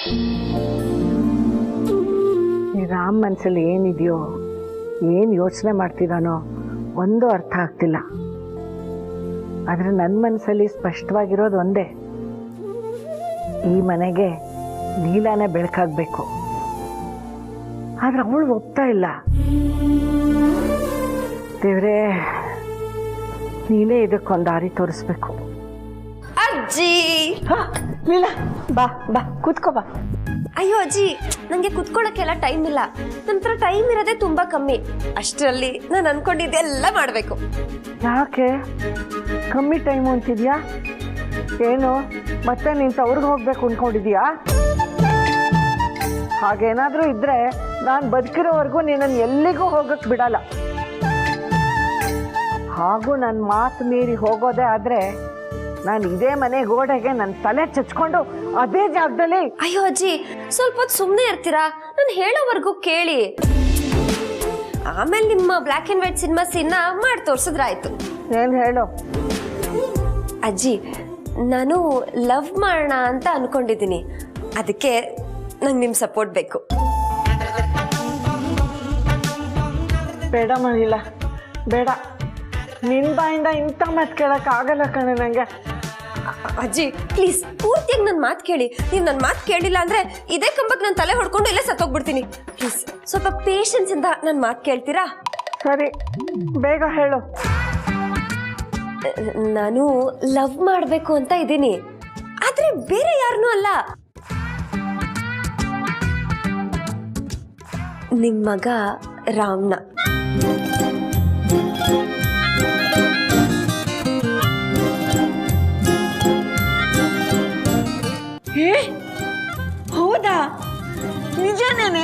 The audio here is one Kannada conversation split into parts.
ಈ ರಾಮ್ ಮನಸ್ಸಲ್ಲಿ ಏನಿದೆಯೋ, ಏನು ಯೋಚನೆ ಮಾಡ್ತಿದ್ದಾನೋ ಒಂದು ಅರ್ಥ ಆಗ್ತಿಲ್ಲ. ಆದರೆ ನನ್ನ ಮನಸ್ಸಲ್ಲಿ ಸ್ಪಷ್ಟವಾಗಿರೋದು ಒಂದೇ, ಈ ಮನೆಗೆ ಲೀಲಾನೇ ಬೆಳಕಾಗಬೇಕು. ಆದ್ರೆ ಅವಳು ಒಪ್ತಾ ಇಲ್ಲ. ದೇವ್ರೇ, ನೀನೇ ಇದಕ್ಕೊಂದು ದಾರಿ ತೋರಿಸ್ಬೇಕು. ಅಜ್ಜಿ, ಲೀಲಾ ಬಾ ಬಾ ಕೂತ್ಕೋ ಬಾ. ಅಯ್ಯೋ ಅಜ್ಜಿ, ನಂಗೆ ಕುತ್ಕೊಳ್ಳೋಕ್ಕೆಲ್ಲ ಟೈಮ್ ಇಲ್ಲ. ನನ್ನ ಹತ್ರ ಟೈಮ್ ಇರೋದೇ ತುಂಬಾ ಕಮ್ಮಿ. ಅಷ್ಟರಲ್ಲಿ ನಾನು ಅನ್ಕೊಂಡಿದ್ದೆಲ್ಲ ಮಾಡ್ಬೇಕು. ಯಾಕೆ ಕಮ್ಮಿ ಟೈಮು ಅಂತಿದ್ಯಾ? ಏನು ಮತ್ತೆ ನೀನು ತವ್ರಿಗೆ ಹೋಗ್ಬೇಕು ಅನ್ಕೊಂಡಿದ್ಯಾ? ಹಾಗೇನಾದ್ರೂ ಇದ್ರೆ ನಾನು ಬದುಕಿರೋವರೆಗೂ ನೀನನ್ನು ಎಲ್ಲಿಗೂ ಹೋಗಕ್ ಬಿಡಲ್ಲ. ಹಾಗೂ ನನ್ನ ಮಾತು ಮೀರಿ ಹೋಗೋದೇ ಆದ್ರೆ ನಾನು ಇದೇ ಮನೆ ಗೋಡೆಗೆ ನನ್ನ ತಲೆ ಚಚ್ಕೊಂಡು ಅದೇ ಜಾಗದಲ್ಲಿ. ಅಯ್ಯೋ ಅಜ್ಜಿ, ಸ್ವಲ್ಪ ಹೊತ್ತು ಸುಮ್ಮನೆ ಇರ್ತೀರಾ? ನಾನು ಹೇಳೋವರೆಗೂ ಕೇಳಿ. ಆಮೇಲೆ ನಿಮ್ಮ ಬ್ಲ್ಯಾಕ್ ಅಂಡ್ ವೈಟ್ ಸಿನಿಮಾ ಸೀನ್ನ ಮಾಡಿ ತೋರ್ಸಿದ್ರಾಯ್ತು. ಏನು ಹೇಳು? ಅಜ್ಜಿ, ನಾನು ಲವ್ ಮಾಡೋಣ ಅಂತ ಅನ್ಕೊಂಡಿದ್ದೀನಿ. ಅದಕ್ಕೆ ನಂಗೆ ನಿಮ್ಮ ಸಪೋರ್ಟ್ ಬೇಕು. ಬೇಡ ಮಹಿಳ, ಬೇಡ. ನಿನ್ನ ಬಾಯಿಂದ ಇಂಥ ಮಾತು ಕೇಳೋಕ್ಕಾಗಲ್ಲ ಕಣೆ ನನಗೆ. ಅಜ್ಜಿ ಪ್ಲೀಸ್, ಪೂರ್ತಿಯಾಗಿ ನನ್ನ ಮಾತು ಕೇಳಿ. ನೀವು ನನ್ನ ಮಾತು ಕೇಳಿಲ್ಲ ಅಂದ್ರೆ ಇದೇ ಕಂಬಕ್ಕೆ ನಾನು ತಲೆ ಹೊಡ್ಕೊಂಡು ಇಲ್ಲೇ ಸತ್ತೋಗ್ಬಿಡ್ತೀನಿ. ಪ್ಲೀಸ್ ಸ್ವಲ್ಪ ಪೇಷನ್ಸ್ ಇಂದ ನನ್ನ ಮಾತು ಕೇಳ್ತೀರಾ? ಸರಿ, ಬೇಗ ಹೇಳು. ನಾನು ಲವ್ ಮಾಡಬೇಕು ಅಂತ ಇದ್ದೀನಿ, ಆದ್ರೆ ಬೇರೆ ಯಾರನ್ನೂ ಅಲ್ಲ, ನಿಮ್ಮ ಮಗ ರಾಮ್ನ. ಹೌದಾ? ನಿಜನೇನೆ?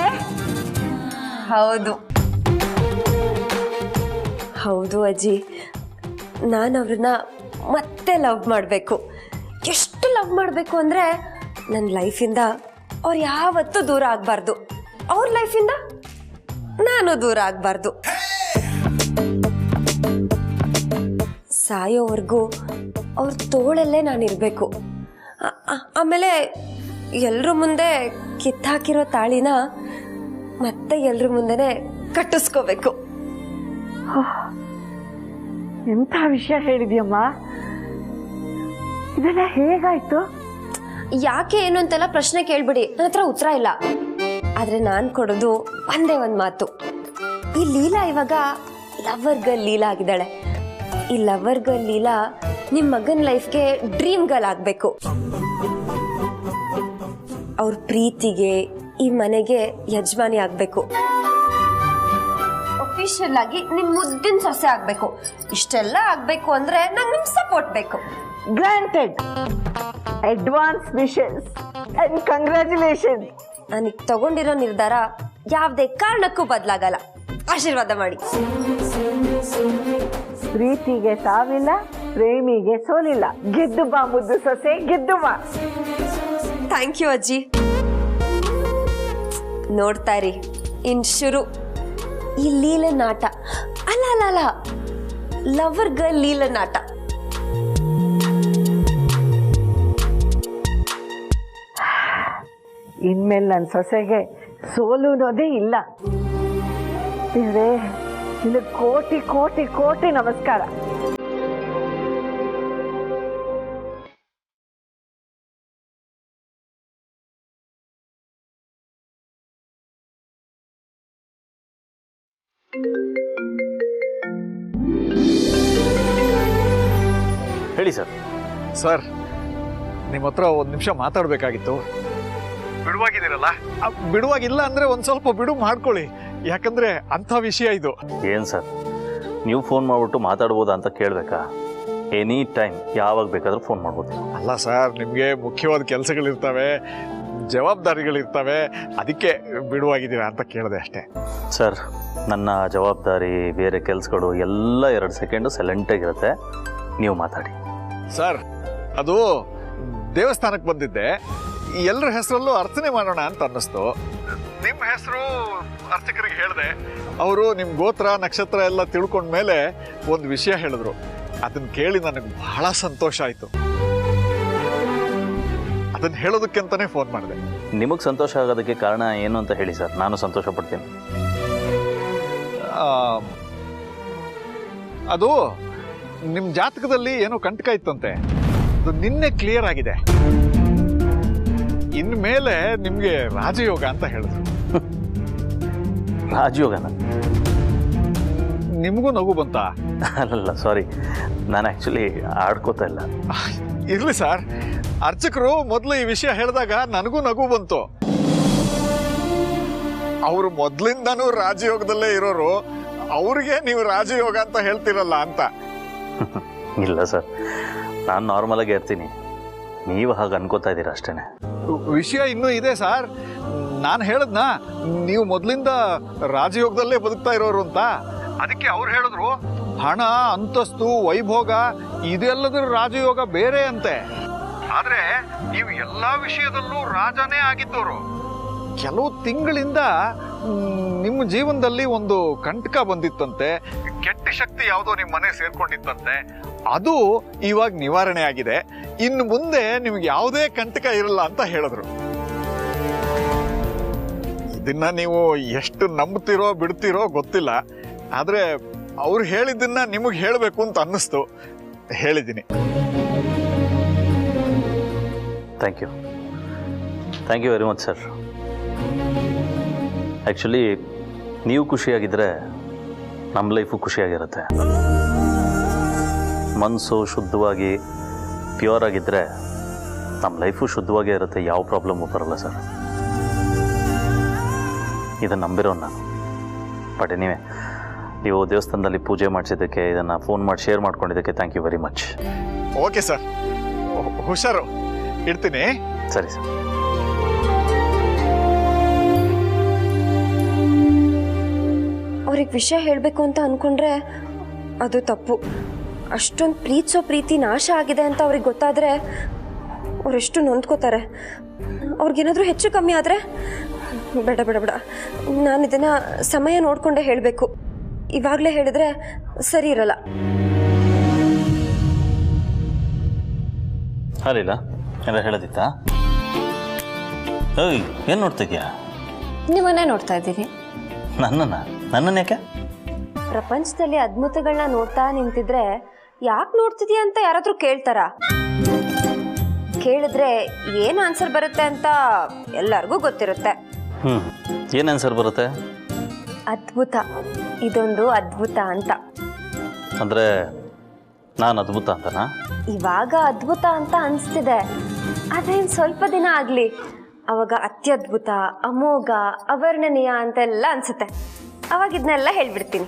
ಹೌದು ಹೌದು ಅಜ್ಜಿ, ನಾನು ಅವ್ರನ್ನ ಮತ್ತೆ ಲವ್ ಮಾಡಬೇಕು. ಎಷ್ಟು ಲವ್ ಮಾಡಬೇಕು ಅಂದರೆ ನನ್ನ ಲೈಫಿಂದ ಅವ್ರು ಯಾವತ್ತೂ ದೂರ ಆಗಬಾರ್ದು, ಅವ್ರ ಲೈಫಿಂದ ನಾನು ದೂರ ಆಗಬಾರ್ದು. ಸಾಯೋವರೆಗೂ ಅವ್ರ ತೋಳಲ್ಲೇ ನಾನಿರಬೇಕು. ಆಮೇಲೆ ಎಲ್ರ ಮುಂದೆ ಕಿತ್ತಾಕಿರೋ ತಾಳಿನ ಮತ್ತೆ ಎಲ್ರ ಮುಂದೆನೆ ಕಟ್ಟಿಸ್ಕೋಬೇಕು. ಎಂಥ ವಿಷಯ ಹೇಳಿದ್ಯಮ್ಮ, ಇದೆಲ್ಲ ಹೇಗಾಯ್ತು? ಯಾಕೆ ಏನು ಅಂತೆಲ್ಲ ಪ್ರಶ್ನೆ ಕೇಳ್ಬಿಡಿ, ನನ್ನ ಹತ್ರ ಉತ್ತರ ಇಲ್ಲ. ಆದ್ರೆ ನಾನು ಕೊಡೋದು ಒಂದೇ ಒಂದು ಮಾತು. ಈ ಲೀಲಾ ಇವಾಗ ಲವರ್ ಗರ್ಲ್ ಲೀಲಾ ಆಗಿದ್ದಾಳೆ. ಈ ಲವರ್ ಗರ್ಲ್ ಲೀಲಾ ನಿಮ್ಮ ಮಗನ ಲೈಫ್ಗೆ ಡ್ರೀಮ್ ಗರ್ಲ್ ಆಗಬೇಕು. ಅವ್ರ ಪ್ರೀತಿಗೆ ಈ ಮನೆಗೆ ಯಜಮಾನಿ ಆಗಬೇಕು. ಅಫಿಷಿಯಲ್ ಆಗಿ ನಿಮ್ಮ ಮುದ್ದಿನ ಸೊಸೆ ಆಗಬೇಕು. ಇಷ್ಟೆಲ್ಲ ಆಗಬೇಕು ಅಂದ್ರೆ ನಂಗೆ ನಿಮ್ಮ ಸಪೋರ್ಟ್ ಬೇಕು. Granted. Advance wishes and congratulations. ನನಗೆ ತಗೊಂಡಿರೋ ನಿರ್ಧಾರ ಯಾವುದೇ ಕಾರಣಕ್ಕೂ ಬದಲಾಗಲ್ಲ. ಆಶೀರ್ವಾದ ಮಾಡಿ. ಪ್ರೀತಿಗೆ ಸಾವಿಲ್ಲ, ಪ್ರೇಮಿಗೆ ಸೋಲಿಲ್ಲ. ಗೆದ್ದು ಬಾ ಮುದ್ದು ಸೊಸೆ, ಗೆದ್ದು ಬಾ. ಥ್ಯಾಂಕ್ ಯು ಅಜ್ಜಿ. ನೋಡ್ತಾ ಇರಿ, ಇನ್ ಶುರು ಈ ಲೀಲನಾಟ. ಅಲ್ಲ ಅಲ್ಲ ಅಲ್ಲ, ಲವರ್ ಗರ್ಲ್ ಲೀಲನಾಟ. ಇನ್ಮೇಲೆ ನನ್ನ ಸೊಸೆಗೆ ಸೋಲು ಅನ್ನೋದೇ ಇಲ್ಲ. ನಿನಗೆ ಕೋಟಿ ಕೋಟಿ ಕೋಟಿ ನಮಸ್ಕಾರ. ಹೇಳಿ ಸರ್. ಸರ್, ನಿಮ್ಮ ಹತ್ರ ಒಂದು ನಿಮಿಷ ಮಾತಾಡಬೇಕಾಗಿತ್ತು. ಬಿಡುವಾಗಿದ್ದೀರಲ್ಲ? ಬಿಡುವಾಗಿಲ್ಲ ಅಂದರೆ ಒಂದು ಸ್ವಲ್ಪ ಬಿಡು ಮಾಡ್ಕೊಳ್ಳಿ, ಯಾಕಂದರೆ ಅಂಥ ವಿಷಯ ಇದು. ಏನು ಸರ್, ನೀವು ಫೋನ್ ಮಾಡಿಬಿಟ್ಟು ಮಾತಾಡ್ಬೋದಾ ಅಂತ ಕೇಳಬೇಕಾ? ಎನಿ ಟೈಮ್ ಯಾವಾಗ ಬೇಕಾದರೂ ಫೋನ್ ಮಾಡ್ಬೋದು. ಅಲ್ಲ ಸರ್, ನಿಮಗೆ ಮುಖ್ಯವಾದ ಕೆಲಸಗಳಿರ್ತವೆ, ಜವಾಬ್ದಾರಿಗಳಿರ್ತವೆ, ಅದಕ್ಕೆ ಬಿಡುವಾಗಿದ್ದೀರಾ ಅಂತ ಕೇಳಿದೆ ಅಷ್ಟೇ. ಸರ್, ನನ್ನ ಜವಾಬ್ದಾರಿ ಬೇರೆ ಕೆಲಸಗಳು ಎಲ್ಲ 2 ಸೆಕೆಂಡು ಸೈಲೆಂಟಾಗಿರುತ್ತೆ. ನೀವು ಮಾತಾಡಿ. ಸರ್, ಅದು ದೇವಸ್ಥಾನಕ್ಕೆ ಬಂದಿದ್ದೆ, ಎಲ್ಲರ ಹೆಸರಲ್ಲೂ ಅರ್ಚನೆ ಮಾಡೋಣ ಅಂತ ಅನ್ನಿಸ್ತು. ನಿಮ್ಮ ಹೆಸರು ಅರ್ಚಕರಿಗೆ ಹೇಳಿದೆ. ಅವರು ನಿಮ್ಮ ಗೋತ್ರ ನಕ್ಷತ್ರ ಎಲ್ಲ ತಿಳ್ಕೊಂಡ್ಮೇಲೆ ಒಂದು ವಿಷಯ ಹೇಳಿದ್ರು. ಅದನ್ನು ಕೇಳಿ ನನಗೆ ಬಹಳ ಸಂತೋಷ ಆಯಿತು. ಅದನ್ನು ಹೇಳೋದಕ್ಕೆ ಅಂತಾನೆ ಫೋನ್ ಮಾಡಿದೆ. ನಿಮಗೆ ಸಂತೋಷ ಆಗೋದಕ್ಕೆ ಕಾರಣ ಏನು ಅಂತ ಹೇಳಿ ಸರ್, ನಾನು ಸಂತೋಷ ಪಡ್ತೀನಿ. ಅದು ನಿಮ್ಮ ಜಾತಕದಲ್ಲಿ ಏನೋ ಕಂಟಕ ಇತ್ತಂತೆ, ಅದು ನಿನ್ನೆ ಕ್ಲಿಯರ್ ಆಗಿದೆ. ಇನ್ಮೇಲೆ ನಿಮಗೆ ರಾಜಯೋಗ ಅಂತ ಹೇಳಿದ್ರು. ರಾಜಯೋಗನ? ನಿಮಗೂ ನಗು ಬಂತಾ? ಅಲ್ಲಲ್ಲ, ಸಾರಿ, ನಾನು ಆ್ಯಕ್ಚುಲಿ ಆಡ್ಕೋತಾ ಇಲ್ಲ. ಇರ್ಲಿ ಸರ್, ಅರ್ಚಕರು ಮೊದಲು ಈ ವಿಷಯ ಹೇಳಿದಾಗ ನನಗೂ ನಗು ಬಂತು. ಅವರು ಮೊದಲಿಂದನೂ ರಾಜಯೋಗದಲ್ಲೇ ಇರೋರು, ಅವ್ರಿಗೆ ನೀವು ರಾಜಯೋಗ ಅಂತ ಹೇಳ್ತಿರಲ್ಲ ಅಂತ. ಇಲ್ಲ ಸರ್, ನಾನು ನಾರ್ಮಲ್ ಆಗಿ ಇರ್ತೀನಿ, ನೀವು ಹಾಗೆ ಅನ್ಕೋತಾ ಇದ್ದೀರಾ ಅಷ್ಟೇನೆ. ವಿಷಯ ಇನ್ನೂ ಇದೆ ಸರ್. ನಾನು ಹೇಳದ್ನ, ನೀವು ಮೊದಲಿಂದ ರಾಜಯೋಗದಲ್ಲೇ ಬದುಕ್ತಾ ಇರೋರು ಅಂತ. ಅದಕ್ಕೆ ಅವ್ರು ಹೇಳಿದ್ರು ಹಣ, ಅಂತಸ್ತು, ವೈಭೋಗ ಇದೆಲ್ಲದರ ರಾಜಯೋಗ ಬೇರೆ ಅಂತೆ. ಆದ್ರೆ ನೀವು ಎಲ್ಲಾ ವಿಷಯದಲ್ಲೂ ರಾಜನೇ ಆಗಿದ್ದವರು. ಕೆಲವು ತಿಂಗಳಿಂದ ನಿಮ್ಮ ಜೀವನದಲ್ಲಿ ಒಂದು ಕಂಟಕ ಬಂದಿತ್ತಂತೆ, ಕೆಟ್ಟ ಶಕ್ತಿ ಯಾವುದೋ ನಿಮ್ಮ ಮನೆ ಸೇರ್ಕೊಂಡಿತ್ತಂತೆ. ಅದು ಇವಾಗ ನಿವಾರಣೆ ಆಗಿದೆ. ಇನ್ನು ಮುಂದೆ ನಿಮ್ಗೆ ಯಾವುದೇ ಕಂಟಕ ಇರಲ್ಲ ಅಂತ ಹೇಳಿದ್ರು. ಇದನ್ನ ನೀವು ಎಷ್ಟು ನಂಬ್ತಿರೋ ಬಿಡ್ತಿರೋ ಗೊತ್ತಿಲ್ಲ, ಆದ್ರೆ ಅವ್ರು ಹೇಳಿದ್ದನ್ನ ನಿಮಗೆ ಹೇಳಬೇಕು ಅಂತ ಅನ್ನಿಸ್ತು, ಹೇಳಿದ್ದೀನಿ. Thank you very much sir. Actually ನೀವು ಖುಷಿಯಾಗಿದ್ದರೆ ನಮ್ಮ ಲೈಫು ಖುಷಿಯಾಗಿರುತ್ತೆ. ಮನಸ್ಸು ಶುದ್ಧವಾಗಿ ಪ್ಯೂರ್ ಆಗಿದ್ದರೆ ನಮ್ಮ ಲೈಫು ಶುದ್ಧವಾಗೇ ಇರುತ್ತೆ, ಯಾವ ಪ್ರಾಬ್ಲಮ್ಮು ಬರಲ್ಲ ಸರ್. ಇದನ್ನು ನಂಬಿರೋ ನಾನು. ಬಟ್ ನೀವೇ ನೀವು ದೇವಸ್ಥಾನದಲ್ಲಿ ಪೂಜೆ ಮಾಡಿಸಿದ್ದಕ್ಕೆ, ಇದನ್ನು ಫೋನ್ ಮಾಡಿ ಶೇರ್ ಮಾಡ್ಕೊಂಡಿದ್ದಕ್ಕೆ thank you very much. Okay sir, ಹುಷಾರು, ಇಡ್ತೀನಿ. ಸರಿ ಸರ್. ಅವ್ರಿಗೆ ವಿಷಯ ಹೇಳಬೇಕು ಅಂತ ಅಂದ್ಕೊಂಡ್ರೆ ಅದು ತಪ್ಪು. ಅಷ್ಟೊಂದು ಪ್ರೀತಿಸೋ ಪ್ರೀತಿ ನಾಶ ಆಗಿದೆ ಅಂತ ಅವ್ರಿಗೆ ಗೊತ್ತಾದರೆ ಅವರೆಷ್ಟು ನೊಂದ್ಕೋತಾರೆ. ಅವ್ರಿಗೇನಾದರೂ ಹೆಚ್ಚು ಕಮ್ಮಿ ಆದರೆ ಬೇಡ ಬೇಡ ಬೇಡ, ನಾನು ಇದನ್ನು ಸಮಯ ನೋಡಿಕೊಂಡೇ ಹೇಳಬೇಕು. ಇವಾಗಲೇ ಹೇಳಿದ್ರೆ ಸರಿ ಇರಲ್ಲ. ಅಲ್ಲಿಲ್ಲ ಎಲ್ಲ ಹೇಳೋದಿತ್ತಾ? ಏಯ್, ಏನು ನೋಡ್ತಿದ್ಯಾ? ನಿಮ್ಮನ್ನೇ ನೋಡ್ತಾ ಇದ್ದೀನಿ. ನನ್ನನ್ನು ಯಾಕೆ? ಪ್ರಪಂಚದಲ್ಲಿ ಅದ್ಭುತಗಳನ್ನ ನೋಡ್ತಾ ನಿಂತಿದ್ರೆ ಯಾಕೆ ನೋಡ್ತಿದ್ಯಾ ಅಂತ ಯಾರಾದ್ರೂ ಕೇಳ್ತಾರ? ಕೇಳಿದ್ರೆ ಏನು ಆನ್ಸರ್ ಬರುತ್ತೆ ಅಂತ ಎಲ್ಲರಿಗೂ ಗೊತ್ತಿರುತ್ತೆ. ಏನು ಆನ್ಸರ್ ಬರುತ್ತೆ? ಅದ್ಭುತ, ಇದೊಂದು ಅದ್ಭುತ ಅಂತ. ಅಂದರೆ ನಾನು ಅದ್ಭುತ ಅಂತನಾ? ಇವಾಗ ಅದ್ಭುತ ಅಂತ ಅನಿಸ್ತಿದೆ, ಆದರೆ ಇನ್ನು ಸ್ವಲ್ಪ ದಿನ ಆಗಲಿ, ಅವಾಗ ಅತ್ಯದ್ಭುತ, ಅಮೋಘ, ಅವರ್ಣನೀಯ ಅಂತೆಲ್ಲ ಅನಿಸುತ್ತೆ. ಅವಾಗ ಇದನ್ನೆಲ್ಲ ಹೇಳ್ಬಿಡ್ತೀನಿ.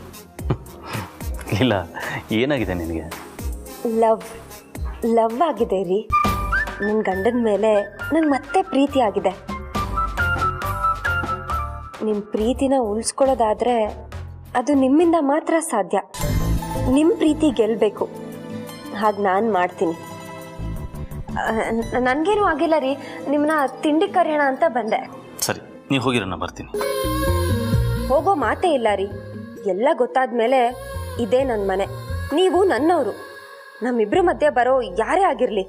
ಇಲ್ಲ, ಏನಾಗಿದೆ ನಿನಗೆ? ಲವ್ ಆಗಿದೆ ರೀ. ನನ್ನ ಗಂಡನ ಮೇಲೆ ನಂಗೆ ಮತ್ತೆ ಪ್ರೀತಿ ಆಗಿದೆ. ನಿಮ್ಮ ಪ್ರೀತಿನ ಉಳಿಸ್ಕೊಳ್ಳೋದಾದರೆ ಅದು ನಿಮ್ಮಿಂದ ಮಾತ್ರ ಸಾಧ್ಯ. ನಿಮ್ಮ ಪ್ರೀತಿ ಗೆಲ್ಲಬೇಕು, ಹಾಗೆ ನಾನು ಮಾಡ್ತೀನಿ. ನನಗೇನು ಆಗಿಲ್ಲ ರೀ, ನಿಮ್ಮನ್ನ ತಿಂಡಿ ಕರೆಯೋಣ ಅಂತ ಬಂದೆ. ಸರಿ, ನೀವು ಹೋಗಿರೋ, ನಾನು ಬರ್ತೀನಿ. ಹೋಗೋ ಮಾತೇ ಇಲ್ಲ ರೀ. ಎಲ್ಲ ಗೊತ್ತಾದ ಮೇಲೆ ಇದೇ ನನ್ನ ಮನೆ, ನೀವು ನನ್ನವರು. ನಮ್ಮಿಬ್ಬರ ಮಧ್ಯೆ ಬರೋ ಯಾರೇ ಆಗಿರಲಿ,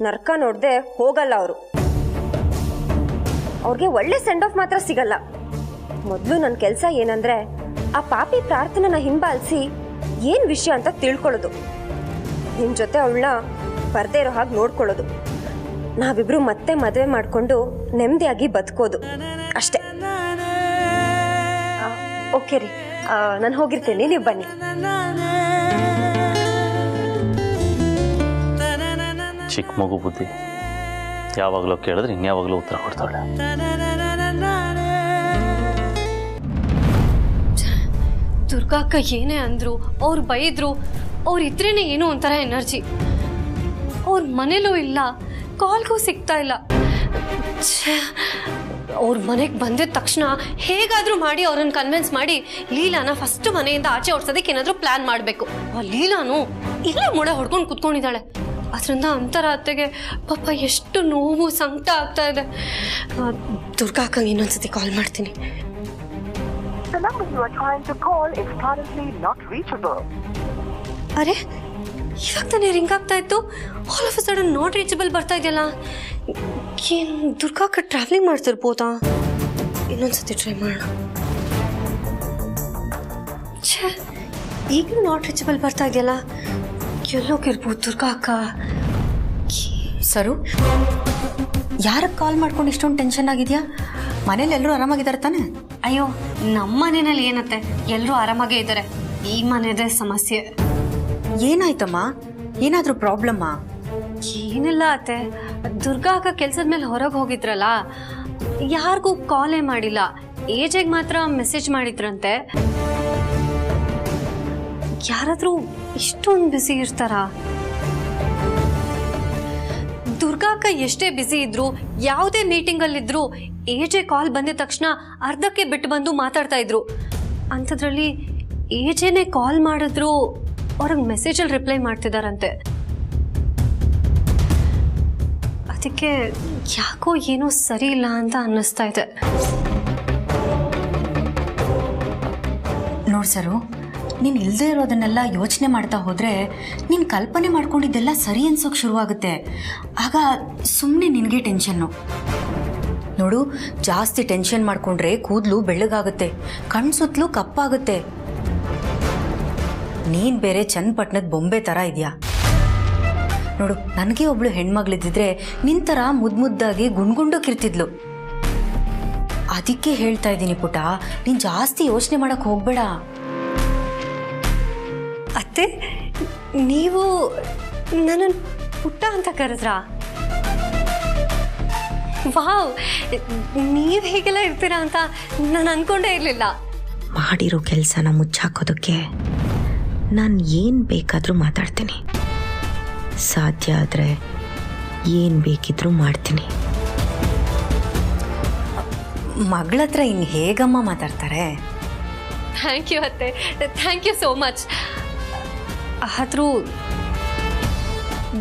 ನರ್ಕ ನೋಡದೆ ಹೋಗಲ್ಲ ಅವರು. ಅವ್ರಿಗೆ ಒಳ್ಳೆ ಸೆಂಡ್ ಆಫ್ ಮಾತ್ರ ಸಿಗಲ್ಲ. ಮೊದಲು ನನ್ನ ಕೆಲಸ ಏನಂದರೆ ಆ ಪಾಪಿ ಪ್ರಾರ್ಥನೆನ ಹಿಂಬಾಲಿಸಿ ಏನು ವಿಷಯ ಅಂತ ತಿಳ್ಕೊಳ್ಳೋದು, ನಿಮ್ಮ ಜೊತೆ ಅವಳನ್ನ ಬರ್ದೇ ಇರೋ ಹಾಗೆ ನೋಡ್ಕೊಳ್ಳೋದು, ನಾವಿಬ್ರು ಮತ್ತೆ ಮದುವೆ ಮಾಡಿಕೊಂಡು ನೆಮ್ಮದಿಯಾಗಿ ಬದುಕೋದು ಅಷ್ಟೇ. ಓಕೆ ರೀ, ನಾನು ಹೋಗಿರ್ತೀನಿ, ನೀವು ಬನ್ನಿ. ಚಿಕ್ಕ ಮಗು ಬುದ್ಧಿ, ಯಾವಾಗಲೂ ಕೇಳಿದ್ರೆ ಇನ್ಯಾವಾಗಲೂ ಉತ್ತರ ಕೊಡ್ತಾಳೆ. ದುರ್ಗಾ ಅಕ್ಕ ಏನೇ ಅಂದ್ರು, ಅವ್ರು ಬೈದ್ರು, ಅವ್ರು ಇದ್ರೇನೆ ಏನೋ ಒಂಥರ ಎನರ್ಜಿ. ಅವ್ರ ಮನೇಲೂ ಇಲ್ಲ, ಕಾಲ್ಗೂ ಸಿಗ್ತಾ ಇಲ್ಲ. ಅವ್ರ ಮನೆಗೆ ಬಂದಿದ ತಕ್ಷಣ ಹೇಗಾದರೂ ಮಾಡಿ ಅವ್ರನ್ನ ಕನ್ವಿನ್ಸ್ ಮಾಡಿ ಲೀಲಾನ ಫಸ್ಟ್ ಮನೆಯಿಂದ ಆಚೆ ಓಡಿಸೋದಕ್ಕೆ ಏನಾದರೂ ಪ್ಲಾನ್ ಮಾಡಬೇಕು. ಆ ಲೀಲಾನು ಇಲ್ಲೇ ಮೊಳೆ ಹೊಡ್ಕೊಂಡು ಕುತ್ಕೊಂಡಿದ್ದಾಳೆ. ಅದರಿಂದ ಅಂತರ ಅತ್ತೆಗೆ ಪಾಪ ಎಷ್ಟು ನೋವು ಸಂಕಟ ಆಗ್ತಾ ಇದೆ. ದುರ್ಗಾ ಅಕ್ಕಂಗೆ ಇನ್ನೊಂದ್ಸತಿ ಕಾಲ್ ಮಾಡ್ತೀನಿ. ಅರೆ, ಇವಾಗ ತಾನೇ ರಿಂಗ್ ಆಗ್ತಾ ಇತ್ತು, all of a sudden not reachable ಬರ್ತಾ ಇದೆಯಲ್ಲ. ಏನು ದುರ್ಗಾಕ ಟ್ರಾವೆಲಿಂಗ್ ಮಾಡ್ತಿರ್ಬೋದಾ? ಇನ್ನೊಂದ್ಸತಿ ಟ್ರೈ ಮಾಡೋಣ. ಛೇ, ಈಗಲೂ ನಾಟ್ ರೀಚಬಲ್ ಬರ್ತಾ ಇದೆಯಲ್ಲ, ಎಲ್ಲೋಗಿರ್ಬೋದು ದುರ್ಗಾ ಅಕ್ಕ? ಸರು, ಯಾರಕ್ಕೆ ಕಾಲ್ ಮಾಡ್ಕೊಂಡು ಇಷ್ಟೊಂದು ಟೆನ್ಷನ್ ಆಗಿದೆಯಾ? ಮನೇಲಿ ಎಲ್ಲರೂ ಆರಾಮಾಗಿದ್ದಾರೆ ತಾನೆ? ಅಯ್ಯೋ, ನಮ್ಮ ಮನೆಯಲ್ಲಿ ಏನತ್ತೆ, ಎಲ್ಲರೂ ಆರಾಮಾಗೇ ಇದ್ದಾರೆ. ಈ ಮನೆದೇ ಸಮಸ್ಯೆ. ಏನಾಯ್ತಮ್ಮ? ಏನಾದರೂ ಪ್ರಾಬ್ಲಮ್ಮಾ? ಏನಿಲ್ಲ ಅತ್ತೆ, ದುರ್ಗಾ ಅಕ್ಕ ಕೆಲ್ಸದ ಮೇಲೆ ಹೊರಗೆ ಹೋಗಿದ್ರಲ್ಲ, ಯಾರಿಗೂ ಕಾಲೇ ಮಾಡಿಲ್ಲ. ಏಜೆಗೆ ಮಾತ್ರ ಮೆಸೇಜ್ ಮಾಡಿದ್ರಂತೆ. ಯಾರಾದ್ರೂ ಇಷ್ಟೊಂದು ಬ್ಯುಸಿ ಇರ್ತಾರಾ? ದುರ್ಗಾ ಅಕ್ಕ ಎಷ್ಟೇ ಬ್ಯುಸಿ ಇದ್ರು, ಯಾವುದೇ ಮೀಟಿಂಗಲ್ಲಿದ್ರು, ಏಜೆ ಕಾಲ್ ಬಂದಿದ ತಕ್ಷಣ ಅರ್ಧಕ್ಕೆ ಬಿಟ್ಟು ಬಂದು ಮಾತಾಡ್ತಾ ಇದ್ರು. ಅಂಥದ್ರಲ್ಲಿ ಏಜೆನೇ ಕಾಲ್ ಮಾಡಿದ್ರು ಅವ್ರಿಗೆ ಮೆಸೇಜಲ್ಲಿ ರಿಪ್ಲೈ ಮಾಡ್ತಿದಾರಂತೆ. ಅದಕ್ಕೆ ಯಾಕೋ ಏನೋ ಸರಿ ಇಲ್ಲ ಅಂತ ಅನ್ನಿಸ್ತಾ ಇದೆ. ನೋಡ್ ಸರು, ನೀನು ಇಲ್ಲದೆ ಇರೋದನ್ನೆಲ್ಲ ಯೋಚನೆ ಮಾಡ್ತಾ ಹೋದರೆ ನೀನು ಕಲ್ಪನೆ ಮಾಡ್ಕೊಂಡಿದ್ದೆಲ್ಲ ಸರಿ ಅನ್ಸೋಕೆ ಶುರುವಾಗುತ್ತೆ. ಆಗ ಸುಮ್ಮನೆ ನಿನಗೆ ಟೆನ್ಷನ್ನು. ನೋಡು, ಜಾಸ್ತಿ ಟೆನ್ಷನ್ ಮಾಡಿಕೊಂಡ್ರೆ ಕೂದಲು ಬೆಳ್ಳಗಾಗುತ್ತೆ, ಕಣ್ಣು ಸುತ್ತಲೂ ಕಪ್ಪಾಗುತ್ತೆ. ನೀನು ಬೇರೆ ಚನ್ನಪಟ್ಟಣದ ಬೊಂಬೆ ಥರ ಇದೆಯಾ. ನೋಡು, ನನಗೆ ಒಬ್ಳು ಹೆಣ್ಮಗಳಿದ್ದಿದ್ರೆ ನಿನ್ನ ಥರ ಮುದ್ದಾಗಿ ಗುಂಡ್ಗುಂಡಕ್ಕಿರ್ತಿದ್ಲು. ಅದಕ್ಕೆ ಹೇಳ್ತಾ ಇದ್ದೀನಿ ಪುಟ, ನೀನು ಜಾಸ್ತಿ ಯೋಚನೆ ಮಾಡೋಕ್ಕೆ ಹೋಗ್ಬೇಡ. ಅತ್ತೆ, ನೀವು ನನ್ನ ಪುಟ್ಟ ಅಂತ ಕರೆದ್ರಾ? ವಾವ್, ನೀವು ಹೇಗೆಲ್ಲ ಇರ್ತೀರಾ ಅಂತ ನಾನು ಅನ್ಕೊಂಡೇ ಇರಲಿಲ್ಲ. ಮಾಡಿರೋ ಕೆಲಸನ ಮುಚ್ಚಾಕೋದಕ್ಕೆ ನಾನು ಏನು ಬೇಕಾದರೂ ಮಾತಾಡ್ತೀನಿ. ಸಾಧ್ಯ ಆದರೆ ಏನು ಬೇಕಿದ್ರೂ ಮಾಡ್ತೀನಿ. ಮಗಳ ಹತ್ರ ಇನ್ನು ಹೇಗಮ್ಮ ಮಾತಾಡ್ತಾರೆ? ಥ್ಯಾಂಕ್ ಯು ಅತ್ತೆ, ಥ್ಯಾಂಕ್ ಯು ಸೋ ಮಚ್. ಆದರೂ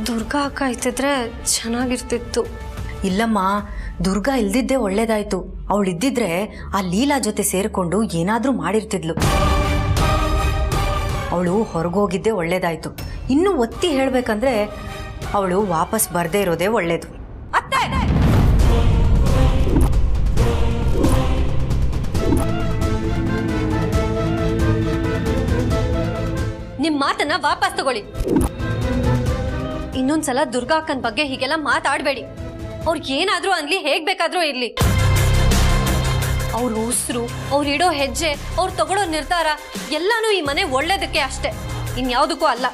ದುರ್ಗಾ ಅಕ್ಕ ಇದ್ದಿದ್ರೆ ಚೆನ್ನಾಗಿರ್ತಿತ್ತು. ಇಲ್ಲಮ್ಮ, ದುರ್ಗಾ ಇಲ್ದಿದ್ದೇ ಒಳ್ಳೇದಾಯ್ತು. ಅವಳಿದ್ದಿದ್ರೆ ಆ ಲೀಲಾ ಜೊತೆ ಸೇರಿಕೊಂಡು ಏನಾದರೂ ಮಾಡಿರ್ತಿದ್ಲು. ಅವಳು ಹೊರಗೋಗಿದ್ದೇ ಒಳ್ಳೇದಾಯ್ತು. ಇನ್ನೂ ಒತ್ತಿ ಹೇಳಬೇಕಂದ್ರೆ ಅವಳು ವಾಪಸ್ ಬರದೇ ಇರೋದೇ ಒಳ್ಳೇದು. ಅತ್ತೆ, ನಿಮ್ಮ ಮಾತನ್ನ ವಾಪಸ್ ತಗೊಳ್ಳಿ. ಇನ್ನೊಂದ್ಸಲ ದುರ್ಗಾ ಅಕ್ಕನ ಬಗ್ಗೆ ಹೀಗೆಲ್ಲ ಮಾತಾಡಬೇಡಿ. ಅವ್ರಿಗೆ ಏನಾದ್ರೂ ಅನ್ಲಿ, ಹೇಗ್ ಬೇಕಾದ್ರೂ ಇರ್ಲಿ. ಅವ್ರ ಉಸಿರು, ಅವ್ರು ಇಡೋ ಹೆಜ್ಜೆ, ಅವ್ರು ತಗೊಳ್ಳೋ ನಿರ್ಧಾರ ಎಲ್ಲಾನು ಈ ಮನೆ ಒಳ್ಳೇದಕ್ಕೆ ಅಷ್ಟೇ, ಇನ್ಯಾವುದಕ್ಕೂ ಅಲ್ಲ.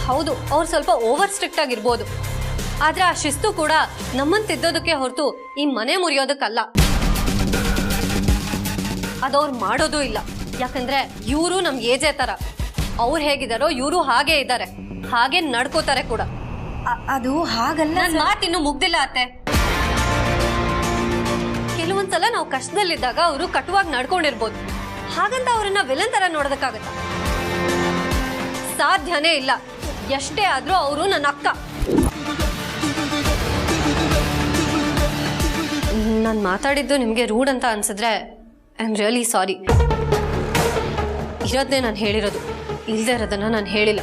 ಹೌದು, ಅವ್ರು ಸ್ವಲ್ಪ ಓವರ್ ಸ್ಟ್ರಿಕ್ಟ್ ಆಗಿರ್ಬೋದು, ಆದ್ರೆ ಆ ಶಿಸ್ತು ಕೂಡ ನಮ್ಮನ್ ತಿದ್ದೋದಕ್ಕೆ ಹೊರತು ಈ ಮನೆ ಮುರಿಯೋದಕ್ಕಲ್ಲ. ಅದವ್ರು ಮಾಡೋದೂ ಇಲ್ಲ. ಯಾಕಂದ್ರೆ ಇವರು ನಮ್ ಏಜೆ ತರ. ಅವ್ರು ಹೇಗಿದಾರೋ ಇವರು ಹಾಗೆ ಇದ್ದಾರೆ, ಹಾಗೆ ನಡ್ಕೋತಾರೆ ಕೂಡ. ಅದು ಹಾಗಲ್ಲ. ನನ್ನ ಮಾತಿನ್ನು ಮುಗ್ದಿಲ್ಲ ಅತ್ತೆ. ಕೆಲವೊಂದ್ಸಲ ನಾವು ಕಷ್ಟದಲ್ಲಿದ್ದಾಗ ಅವರು ಕಟುವಾಗಿ ನಡ್ಕೊಂಡಿರ್ಬೋದು, ಹಾಗಂತ ಅವ್ರನ್ನ ವಿಲನ್ ತರ ನೋಡೋದಕ್ಕಾಗತ್ತ? ಸಾಧ್ಯನೇ ಇಲ್ಲ. ಎಷ್ಟೇ ಆದ್ರೂ ಅವರು ನನ್ನ ಅಕ್ಕ. ನಾನು ಮಾತಾಡಿದ್ದು ನಿಮ್ಗೆ ರೂಡ್ ಅಂತ ಅನ್ಸಿದ್ರೆ ಐ ಆಮ್ ರಿಯಲಿ ಸಾರಿ. ಇರೋದನ್ನೇ ನಾನು ಹೇಳಿರೋದು, ಇಲ್ದೇ ಇರೋದನ್ನ ನಾನು ಹೇಳಿಲ್ಲ.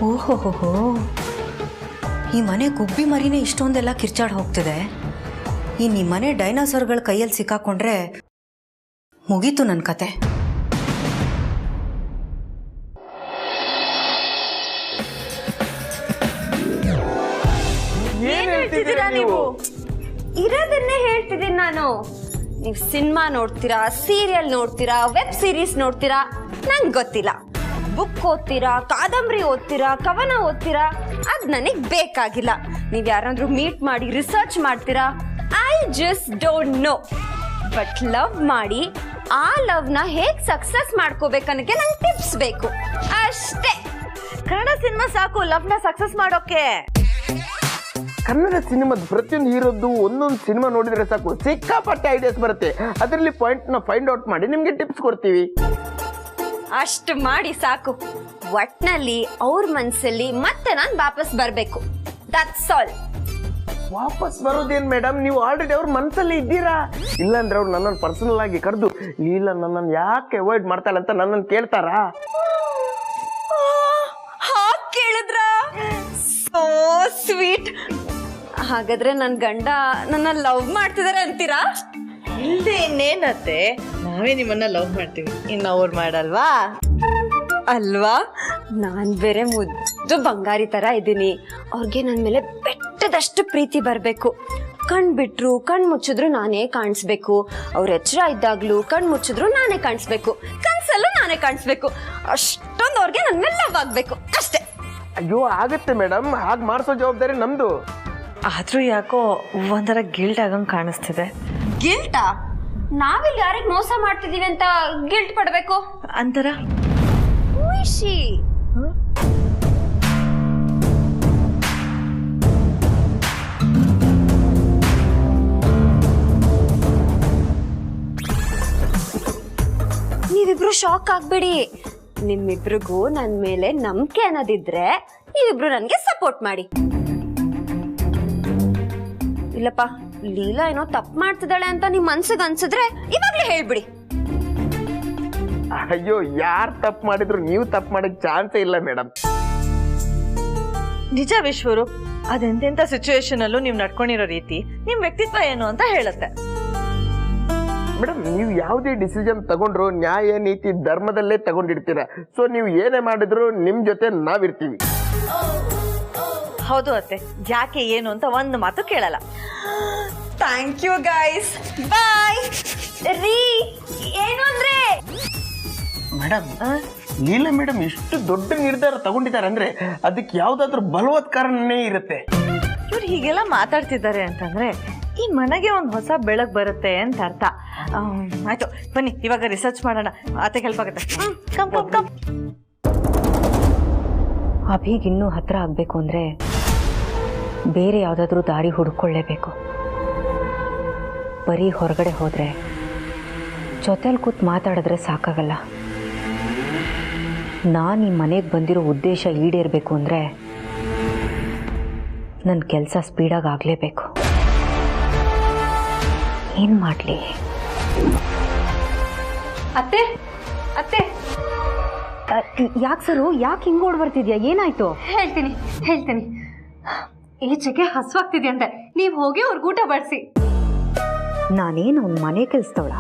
ಓಹೋಹೋ, ಈ ಮನೆ ಗುಬ್ಬಿ ಮರಿನೇ ಇಷ್ಟೊಂದೆಲ್ಲ ಕಿರ್ಚಾಡ್ ಹೋಗ್ತಿದೆ. ಈ ನಿಮ್ಮ ಮನೆ ಡೈನೋಸಾರ್ಗಳ ಕೈಯಲ್ಲಿ ಸಿಕ್ಕಾಕೊಂಡ್ರೆ ಮುಗೀತು ನನ್ನ ಕತೆ. ಏನ್ ಹೇಳ್ತಿದ್ದೀರಾ ನೀವು? ಇರೋದನ್ನೇ ಹೇಳ್ತಿದ್ದೀನಿ ನಾನು. ನೀವು ಸಿನಿಮಾ ನೋಡ್ತೀರಾ, ಸೀರಿಯಲ್ ನೋಡ್ತೀರಾ, ವೆಬ್ ಸೀರೀಸ್ ನೋಡ್ತೀರಾ, ನಂಗೆ ಗೊತ್ತಿಲ್ಲ. ಬುಕ್ ಓದ್ತೀರಾ, ಕಾದಂಬರಿ ಓದ್ತೀರಾ, ಕವನ ಓದ್ತೀರಾ, ಅದ್ ನನಗೆ ಬೇಕಾಗಿಲ್ಲ. ನೀವು ಯಾರಾದ್ರೂ ಮೀಟ್ ಮಾಡಿ ರಿಸರ್ಚ್ ಮಾಡ್ತೀರಾ, I just don't know. But love ಮಾಡಿ ಆ ಲವ್ನ ಹೇಗ್ ಸಕ್ಸಸ್ ಮಾಡ್ಕೋಬೇಕನ್ನಕ್ಕೆ ನಂಗೆ ಟಿಪ್ಸ್ ಬೇಕು ಅಷ್ಟೇ. ಕನ್ನಡ ಸಿನಿಮಾ ಸಾಕು ಲವ್ನ ಸಕ್ಸಸ್ ಮಾಡೋಕೆ. ಕನ್ನಡ ಸಿನಿಮಾದ ಪ್ರತಿಯೊಂದು ಹೀರೋದ್ದು ಒಂದೊಂದು ಸಿನಿಮಾ ನೋಡಿದ್ರೆ ಸಾಕು, ಸಿಕ್ಕಾಪಟ್ಟೆ ಐಡಿಯಾಸ್ ಬರುತ್ತೆ. ಅದರಲ್ಲಿ ಪಾಯಿಂಟ್ನ ಫೈಂಡ್ ಔಟ್ ಮಾಡಿ ನಿಮಗೆ ಟಿಪ್ಸ್ ಕೊಡ್ತೀವಿ. ಅಷ್ಟು ಮಾಡಿ ಸಾಕು. ಒಟ್ನಲ್ಲಿ ಅವ್ರ ಮನ್ಸಲ್ಲಿ ಮತ್ತೆ ನಾನು ವಾಪಸ್ ಬರ್ಬೇಕು. That's all. ವಾಪಸ್ ಬರೋದೇನ್ ಮೇಡಮ್, ನೀವು ಆಲ್ರೆಡಿ ಅವ್ರ ಮನಸ್ಸಲ್ಲಿ ಇದ್ದೀರಾ. ಇಲ್ಲಾಂದ್ರೆ ಅವ್ರು ನನ್ನನ್ನು ಪರ್ಸನಲ್ ಆಗಿ ಕರೆದು ಲೀಲಾ ನನ್ನನ್ನು ಯಾಕೆ ಅವಾಯ್ಡ್ ಮಾಡ್ತಾಳೆ ಅಂತ ನನ್ನನ್ನು ಕೇಳ್ತಾರಾ? ಹಾಗೆ ಕೇಳಿದ್ರ ಸ್ವೀಟ್. ಹಾಗಾದ್ರೆ ನನ್ನ ಗಂಡ ನನ್ನ ಲವ್ ಮಾಡ್ತಿದಾರೆ ಅಂತೀರಾ? ಇಲ್ಲದೆ ಇನ್ನೇನತ್ತೆ, ನಾವೇ ನಿಮ್ಮನ್ನ ಲವ್ ಮಾಡ್ತೀವಿ, ಇನ್ನು ಅವ್ರು ಮಾಡಲ್ವಾ? ಅಲ್ವಾ? ನಾನ್ ಬೇರೆ ಮುದ್ದು ಬಂಗಾರಿ ತರ ಇದ್ದೀನಿ. ಅವ್ರಿಗೆ ನನ್ನ ಮೇಲೆ ಬೆಟ್ಟದಷ್ಟು ಪ್ರೀತಿ ಬರ್ಬೇಕು. ಕಣ್ ಬಿಟ್ರು ಕಣ್ ಮುಚ್ಚಿದ್ರು ನಾನೇ ಕಾಣಿಸ್ಬೇಕು. ಅವ್ರ ಎಚ್ಚರ ಇದ್ದಾಗ್ಲೂ ಕಣ್ ಮುಚ್ಚಿದ್ರು ನಾನೇ ಕಾಣಿಸ್ಬೇಕು. ಕನ್ಸಲ್ಲೂ ನಾನೇ ಕಾಣಿಸ್ಬೇಕು. ಅಷ್ಟೊಂದು ಅವ್ರಿಗೆ ನನ್ನ ಮೇಲೆ ಲವ್ ಆಗ್ಬೇಕು ಅಷ್ಟೇ. ಅಯ್ಯೋ ಆಗತ್ತೆ ಮೇಡಮ್, ಹಾಗೆ ಮಾಡಿಸೋ ಜವಾಬ್ದಾರಿ ನಮ್ದು. ಆದ್ರೂ ಯಾಕೋ ಒಂಥರ ಗಿಲ್ಟ್ ಆಗಂಗ್ ಕಾಣಿಸ್ತಿದೆ. ಗಿಲ್ಟಾ? ನಾವಿಲ್ಲಿ ಯಾರಿಗೆ ಮೋಸ ಮಾಡ್ತಿದೀವಿ ಅಂತ ಗಿಲ್ಟ್ ಪಡ್ಬೇಕು ಅಂತರ? ಊಯಿಶಿ. ನೀವಿಬ್ರು ಶಾಕ್ ಆಗ್ಬೇಡಿ. ನಿಮ್ಮಿಬ್ರಿಗೂ ನನ್ ಮೇಲೆ ನಂಬಿಕೆ ಅನ್ನೋದಿದ್ರೆ ನೀವಿಬ್ರು ನನ್ಗೆ ಸಪೋರ್ಟ್ ಮಾಡಿ. ಇಲ್ಲಪ್ಪ, ಲೀಲಾ ಏನೋ ತಪ್ಪು ಮಾಡ್ತಿದ್ದಾಳೆ ಅಂತ ನಿಮ್ ಮನ್ಸಿಗೆ ಅನ್ಸಿದ್ರೆ ಇವಾಗ್ಲೇ ಹೇಳ್ಬಿಡಿ. ಅಯ್ಯೋ, ಯಾರು ತಪ್ಪು ಮಾಡಿದ್ರು ನೀವು ತಪ್ಪು ಮಾಡಕ್ ಚಾನ್ಸೇ ಇಲ್ಲ ಮೇಡಮ್. ನಿಜ ವಿಶ್ವರು, ಅದೆಂತೆಂಥ ಸಿಚುವೇಶನ್ ಅಲ್ಲೂ ನೀವು ನಡ್ಕೊಂಡಿರೋ ರೀತಿ ನಿಮ್ ವ್ಯಕ್ತಿತ್ವ ಏನು ಅಂತ ಹೇಳುತ್ತೆ. ಮೇಡಮ್, ನೀವು ಯಾವುದೇ ಡಿಸಿಷನ್ ತಗೊಂಡ್ರು ನ್ಯಾಯ ನೀತಿ ಧರ್ಮದಲ್ಲೇ ತಗೊಂಡಿರ್ತೀರ. ಸೊ ನೀವು ಏನೇ ಮಾಡಿದ್ರು ನಿಮ್ ಜೊತೆ ನಾವಿರ್ತೀವಿ. ಹೌದು ಅತ್ತೆ, ಯಾಕೆ ಏನು ಅಂತ ಒಂದು ಮಾತು ಕೇಳಲ್ಲ. ಥ್ಯಾಂಕ್ ಯು ಗೈಸ್, ಬಾಯ್. ರೀ, ಏನು ಅಂದ್ರೆ ಮೇಡಮ್, ಲೀಲಾ ಮೇಡಮ್ ಎಷ್ಟು ದೊಡ್ಡ ನಿರ್ಧಾರ ತಗೊಂಡಿದ್ದಾರೆ ಅಂದ್ರೆ ಅದಕ್ಕೆ ಯಾವ್ದಾದ್ರು ಬಲವತ್ ಕಾರಣನೇ ಇರುತ್ತೆ. ಇವ್ರು ಹೀಗೆಲ್ಲ ಮಾತಾಡ್ತಿದ್ದಾರೆ ಅಂತಂದ್ರೆ ಈ ಮನೆಗೆ ಒಂದು ಹೊಸ ಬೆಳಕು ಬರುತ್ತೆ ಅಂತ ಅರ್ಥ. ಆಯ್ತು, ಬನ್ನಿ ಇವಾಗ ರಿಸರ್ಚ್ ಮಾಡೋಣ, ಅತ್ತೆ ಹೆಲ್ಪ್ ಆಗುತ್ತೆ. Come come come. ಅಭಿಗೆ ಇನ್ನೂ ಹತ್ರ ಆಗಬೇಕು ಅಂದರೆ ಬೇರೆ ಯಾವುದಾದ್ರೂ ದಾರಿ ಹುಡುಕೊಳ್ಳೇಬೇಕು. ಬರೀ ಹೊರಗಡೆ ಹೋದರೆ ಜೊತೆಲಿ ಕೂತ್ ಮಾತಾಡಿದ್ರೆ ಸಾಕಾಗಲ್ಲ. ನಾನು ಈ ಮನೆಗೆ ಬಂದಿರೋ ಉದ್ದೇಶ ಈಡೇರಬೇಕು ಅಂದರೆ ನನ್ನ ಕೆಲಸ ಸ್ಪೀಡಾಗಿ ಆಗಲೇಬೇಕು. ಏನು ಮಾಡಲಿ? ಅತ್ತೆ ಅತ್ತೆ, ಯಾಕೆ ಸರು, ಯಾಕೆ ಹಿಂಗೆ ಓಡ್ ಬರ್ತಿದ್ಯಾ? ಏನಾಯ್ತು? ಹೇಳ್ತೀನಿ. ಈಚೆಗೆ ಹಸುವಾಗ್ತಿದ್ಯಂತೆ, ನೀವು ಹೋಗಿ ಅವ್ರಿಗೆ ಊಟ ಬಡಿಸಿ. ನಾನೇನು ಅವ್ನ ಮನೆ ಕೆಲಸದವಳ?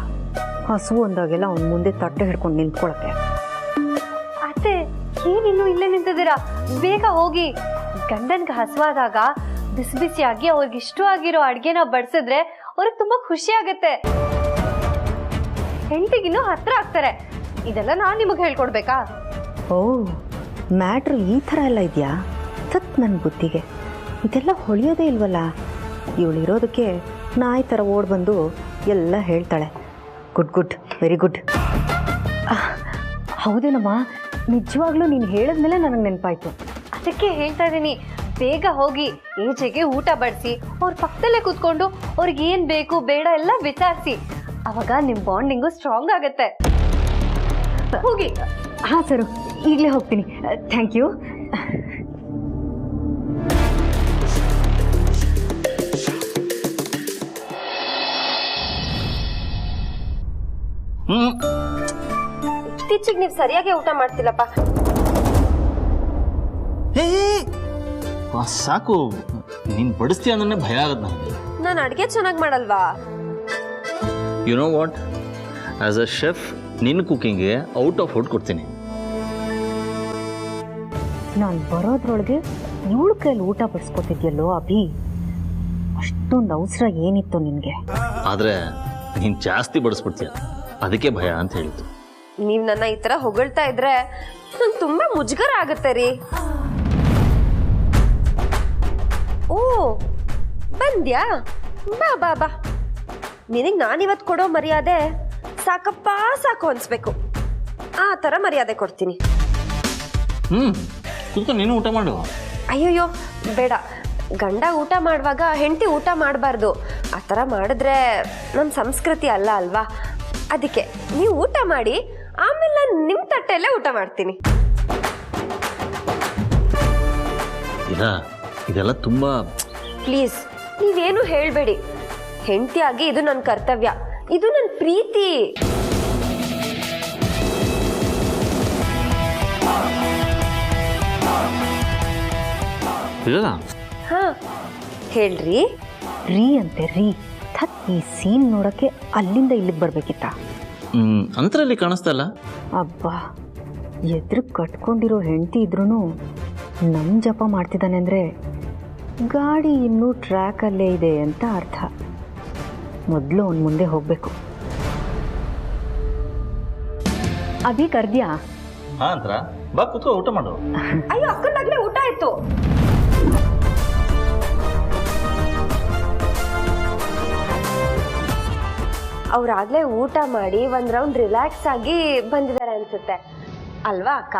ಹಸು ಅಂದಾಗೆಲ್ಲ ಅವ್ನ ಮುಂದೆ ತಟ್ಟೆ ಹಿಡ್ಕೊಂಡು ನಿಂತ್ಕೊಳಕ್ಕೆ. ಅತ್ತೆ, ಏನಿನ್ನು ಇಲ್ಲೇ ನಿಂತಿದ್ದೀರಾ? ಬೇಗ ಹೋಗಿ. ಗಂಡನ್ಗೆ ಹಸುವಾದಾಗ ಬಿಸಿ ಬಿಸಿಯಾಗಿ ಅವ್ರಿಗೆ ಇಷ್ಟವಾಗಿರೋ ಅಡ್ಗೆನ ಬಡಿಸಿದ್ರೆ ಅವ್ರಿಗೆ ತುಂಬಾ ಖುಷಿ ಆಗತ್ತೆ. ಹೆಂಡತಿಗಿನ್ನೂ ಹತ್ರ ಆಗ್ತಾರೆ. ಇದೆಲ್ಲ ನಾನು ನಿಮಗೆ ಹೇಳ್ಕೊಡ್ಬೇಕಾ? ಓ, ಮ್ಯಾಟ್ರು ಈ ಥರ ಎಲ್ಲ ಇದೆಯಾ? ತತ್ ನನ್ನ ಬುದ್ಧಿಗೆ ಇದೆಲ್ಲ ಹೊಳೆಯೋದೇ ಇಲ್ವಲ್ಲ. ಇವಳಿರೋದಕ್ಕೆ ನಾಯಿ ಥರ ಓಡ್ ಬಂದು ಎಲ್ಲ ಹೇಳ್ತಾಳೆ. Good, very good. ಹೌದೇನಮ್ಮ, ನಿಜವಾಗ್ಲೂ ನೀನು ಹೇಳಿದ್ಮೇಲೆ ನನಗೆ ನೆನಪಾಯ್ತು. ಅದಕ್ಕೆ ಹೇಳ್ತಾ ಇದ್ದೀನಿ, ಬೇಗ ಹೋಗಿ ಈಚೆಗೆ ಊಟ ಬಡಿಸಿ ಅವ್ರ ಪಕ್ಕದಲ್ಲೇ ಕೂತ್ಕೊಂಡು ಅವ್ರಿಗೆ ಏನು ಬೇಕು ಬೇಡ ಎಲ್ಲ ವಿಚಾರಿಸಿ. ಅವಾಗ ನಿಮ್ಮ ಬಾಂಡಿಂಗು ಸ್ಟ್ರಾಂಗ್ ಆಗತ್ತೆ. ಹೋಗಿ. ಹಾಂ ಸರು, ಈಗಲೇ ಹೋಗ್ತೀನಿ. Thank you. ಇತ್ತೀಚೆಗೆ ನೀವು ಸರಿಯಾಗಿ ಊಟ ಮಾಡ್ತಿಲ್ಲಪ್ಪ. ಸಾಕು, ನೀನು ಬಡಿಸ್ತೀಯ ಅಂದ್ರೆ ಭಯ ಆಗತ್ತೆ ನನಗೆ. ನಾನು ಅಡುಗೆ ಚೆನ್ನಾಗಿ ಮಾಡಲ್ವಾ? You know what, as a chef ನಿನ್ನ ಕುಕ್ಕಿಂಗ್ಗೆ ಔಟ್ ಆಫ್ ಔಟ್ ಕೊಡ್ತೀನಿ. ನಾನು ಬರೋದ್ರೊಳಗೆ ಇವಳು ಕೈಯಲ್ಲಿ ಊಟ ಬಡಿಸ್ಕೊತಿದ್ಯಲ್ಲೋ ಅಭಿ, ಅಷ್ಟೊಂದು ಅವಸರ ಏನಿತ್ತು ನಿನಗೆ? ಆದರೆ ನೀನು ಜಾಸ್ತಿ ಬಡಿಸ್ಬಿಡ್ತೀಯ, ಅದಕ್ಕೆ ಭಯ ಅಂತ ಹೇಳಿದ್ದು. ನೀವು ನನ್ನ ಈ ಥರ ಹೊಗಳ್ತಾ ಇದ್ರೆ ನಂಗೆ ತುಂಬ ಮುಜುಗರ ಆಗುತ್ತೆ ರೀ. ಓ, ಬಂದ್ಯಾ? ಬಾ ಬಾ ಬಾ. ನಿನಗೆ ನಾನಿವತ್ತು ಕೊಡೋ ಮರ್ಯಾದೆ ಸಾಕಪ್ಪ ಸಾಕು ಅನ್ಸ್ಬೇಕು. ಆ ಥರ ಮರ್ಯಾದೆ ಕೊಡ್ತೀನಿ. ಕೂತ್ಕೊಂಡು ನೀನು ಊಟ ಮಾಡು. ಅಯ್ಯೋಯ್ಯೋ ಬೇಡ, ಗಂಡ ಊಟ ಮಾಡುವಾಗ ಹೆಂಡತಿ ಊಟ ಮಾಡಬಾರ್ದು. ಆ ಥರ ಮಾಡಿದ್ರೆ ನಮ್ಮ ಸಂಸ್ಕೃತಿ ಅಲ್ಲ ಅಲ್ವಾ? ಅದಕ್ಕೆ ನೀವು ಊಟ ಮಾಡಿ, ಆಮೇಲೆ ನಾನು ನಿಮ್ಮ ತಟ್ಟೆಯಲ್ಲೇ ಊಟ ಮಾಡ್ತೀನಿ. ಇದೆಲ್ಲ ತುಂಬ ಪ್ಲೀಸ್ ನೀವೇನು ಹೇಳಬೇಡಿ. ಹೆಂಡತಿಯಾಗಿ ಇದು ನನ್ನ ಕರ್ತವ್ಯ, ಇದು ನನ್ನ ಪ್ರೀತಿ. ಇಲ್ಲ ಹಾ ಹೇಳ್ರಿ. ರೀ ಅಂತೆ ರೀ. ಥತ್, ಈ ಸೀನ್ ನೋಡೋಕ್ಕೆ ಅಲ್ಲಿಂದ ಇಲ್ಲಿಗೆ ಬರಬೇಕಿತ್ತ? ಅಂತರಲ್ಲಿ ಕಾಣಿಸ್ತಾ ಇಲ್ಲ. ಅಬ್ಬಾ, ಎದುರು ಕಟ್ಕೊಂಡಿರೋ ಹೆಂಡತಿ ಇದ್ರೂ ನಮ್ಮ ಜಪ ಮಾಡ್ತಿದ್ದಾನೆ ಅಂದರೆ ಗಾಡಿ ಇನ್ನೂ ಟ್ರ್ಯಾಕಲ್ಲೇ ಇದೆ ಅಂತ ಅರ್ಥ. ಮೊದಲು ಅವ್ನು ಮುಂದೆ ಹೋಗಬೇಕು. ಅಭಿ ಕರ್ದ್ಯಾ? ಹಾಂ ಅಂತರ, ಬಾ ಕೂತ್ಕೋ, ಊಟ ಮಾಡು. ಅಯ್ಯೋ ಅಕ್ಕಂದಾಗ್ಲೇ ಊಟ ಆಯ್ತು. ಅವ್ರಾಗ್ಲೇ ಊಟ ಮಾಡಿ ಒಂದ್ ರೌಂಡ್ ರಿಲ್ಯಾಕ್ಸ್ ಆಗಿ ಬಂದಿದ್ದಾರೆ ಅನ್ಸುತ್ತೆ ಅಲ್ವಾ ಅಕ್ಕ?